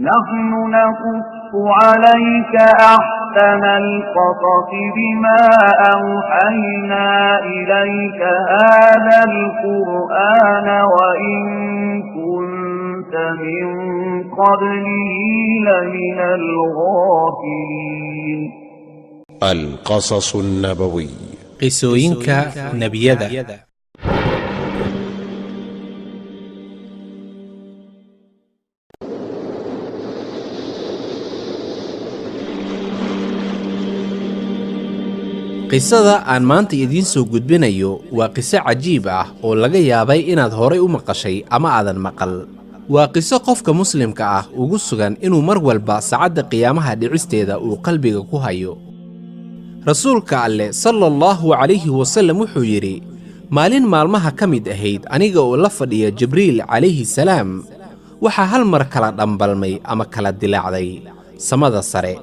نحن نقص عليك أحسن القصص بما أوحينا إليك هذا القرآن وإن كنت من قبله لمن الغافلين. القصص النبوي قصوينك نبيذا. qisada aan maanta idiin soo gudbinayo waa qiso cajiib ah oo laga yaabay inaad horay u maqashay ama aadan maqal. waa qiso qofka muslimka ah ugu sugan inuu mar walba saacadda qiyaamaha dhicisteeda uu qalbiga ku hayo. rasuulka Alle sallallahu calayhi wasallam wuxuu yidhi, maalin maalmaha ka mid ahayd aniga oo la fadhiya Jibriil calayhi salaam, waxaa hal mar kala dhambalmay ama kala dilaacday samada sare.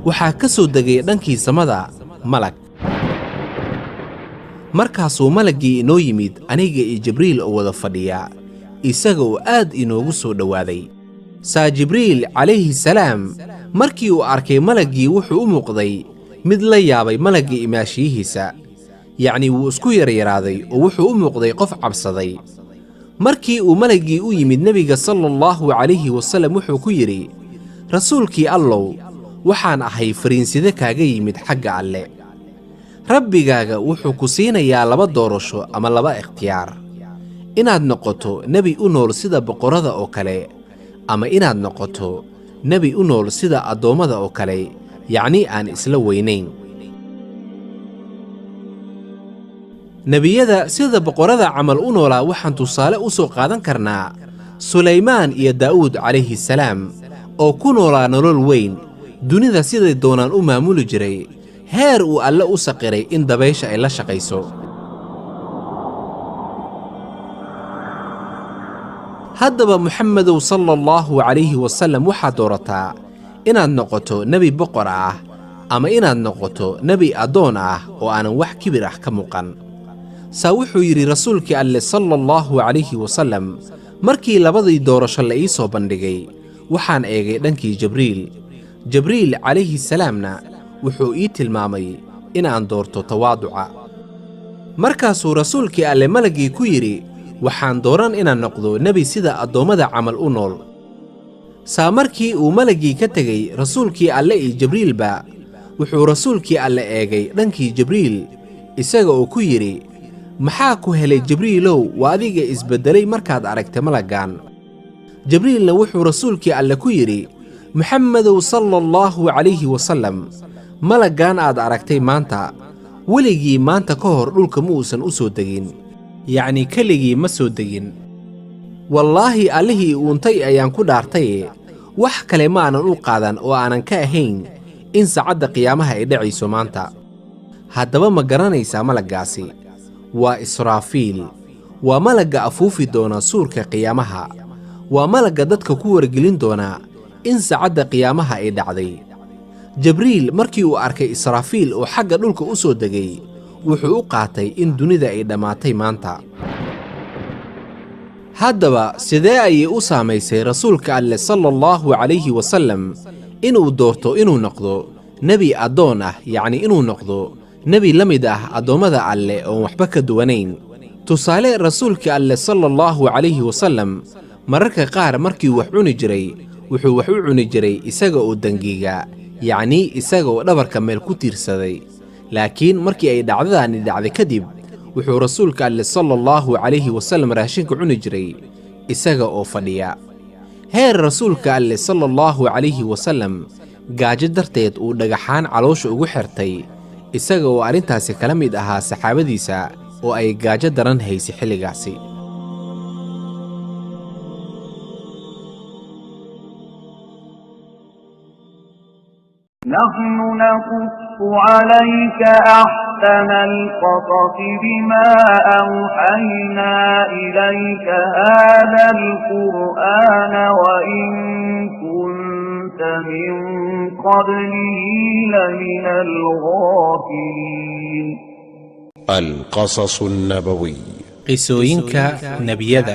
waxaa ka soo degay dhankii samada malag. markaasuu malaggii inoo yimid aniga iyo Jibriil oo wada fadhiya, isaga oo aad inoogu soo dhowaaday. saa Jibriil calayhi salaam markii uu arkay malaggii wuxuu u muuqday mid la yaabay malaggii imaashiyihiisa, yacni wuu isku yaryaraaday oo wuxuu u muuqday qof cabsaday. markii uu malaggii u yimid nebiga sallallahu calayhi wasallam wuxuu ku yidhi, rasuulkii Allow, waxaan ahay fariinside kaaga yimid xagga Alle. rabbigaaga wuxuu ku siinayaa laba doorasho ama laba ikhtiyaar: inaad noqoto nebi u nool sida boqorada oo kale, ama inaad noqoto nebi u nool sida addoommada oo kale, yacni aan isla weynayn. nebiyada sida boqorada camal u noolaa waxaan tusaale u soo qaadan karnaa Sulaymaan iyo Daa'uud calayhi salaam oo ku noolaa nolol weyn, dunida siday doonaan u maamuli jiray, heer uu Alle u saqiray in dabaysha ay la shaqayso. haddaba Muxammadow sallallahu calayhi wasallam waxaad doorataa inaad noqoto nebi boqor ah ama inaad noqoto nebi addoon ah oo aanan wax kibir ah ka muuqan. saa wuxuu yidhi rasuulkii Alle sallallahu calayhi wasallam, markii labadii doorasho la ii soo bandhigay waxaan eegay dhankii Jibriil calayhi salaamna wuxuu ii tilmaamay inaan doorto tawaaduca. markaasuu rasuulkii Alle malaggii ku yidhi, waxaan dooran inaan noqdo nebi sida addoommada camal u nool. saa markii uu malaggii ka tegey rasuulkii Alle iyo Jibriilba, wuxuu rasuulkii Alle eegay dhankii Jibriil, isaga oo ku yidhi, maxaa ku helay Jibriilow, waa adiga isbeddelay markaad aragtay malaggan. Jibriilna wuxuu rasuulkii Alle ku yidhi, Muxammadow sallallahu calayhi wasallam, malaggan aad aragtay maanta weligii maanta ka hor dhulka ma uusan u soo degin, yacni keligii ma soo degin. wallaahi allihii uuntay ayaan ku dhaartay, wax kale ma aanan u qaadan oo aanan ka ahayn in saacadda qiyaamaha ay dhacayso maanta. haddaba ma garanaysaa malaggaasi? waa Israafiil. waa malagga afuufi doona suurka qiyaamaha. waa malagga dadka ku wargelin doona in saacadda qiyaamaha ay dhacday. Jibriil markii uu arkay Israafiil oo xagga dhulka u soo degay, wuxuu u qaatay in dunida ay dhammaatay maanta. haddaba sidee ayay u saamaysay rasuulka Alle sallallahu calayhi wasallam inuu doorto inuu noqdo nebi addoon ah, yacni inuu noqdo nebi la mid ah addoommada Alle oon waxba ka duwanayn. tusaale, rasuulka Alle sallallahu calayhi wasallam mararka qaar markii wax cuni jiray wuxuu wax u cuni jiray isaga oo dangiga, yacni isaga oo dhabarka meel ku tiirsaday. laakiin markii ay dhacdadaani dhacday kadib, wuxuu rasuulka Alle sallallahu calayhi wasallam raashinka cuni jiray isaga oo fadhiya. heer rasuulka Alle sallallahu calayhi wasallam gaajo darteed uu dhagaxaan caloosha ugu xirtay, isaga oo arrintaasi kala mid ahaa saxaabadiisa oo ay gaajo daran haysay xilligaasi. نحن نقص عليك أحسن القصص بما أوحينا إليك هذا القرآن وإن من قبله لمن الغافلين القصص النبوي qisooyinka nebiyada